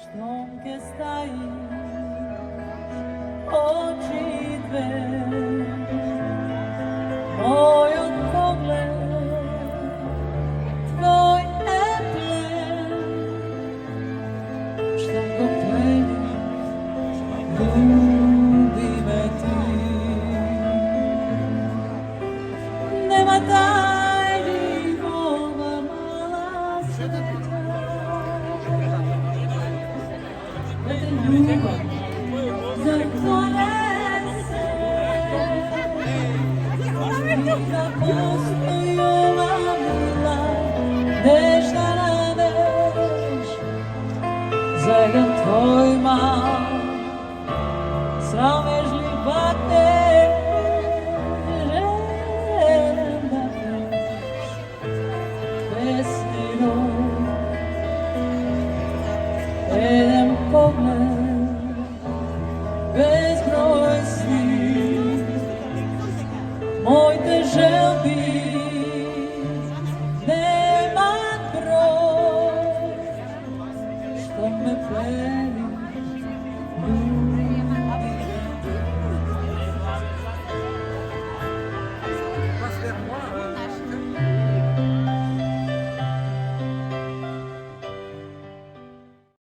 Što que stojiš, oči dve, moj od pogled, tvoj je plen. Što ko pleniš, ljubi me ti. Nema tajni ova mala sveta. Ljubav zakonese i da postoji ova mila nežna veš za jedan tvoj mal sramežljiv bater želim da peš pesni rod jedan pogled bezbroj sni moj te želbi nema broj što me pleni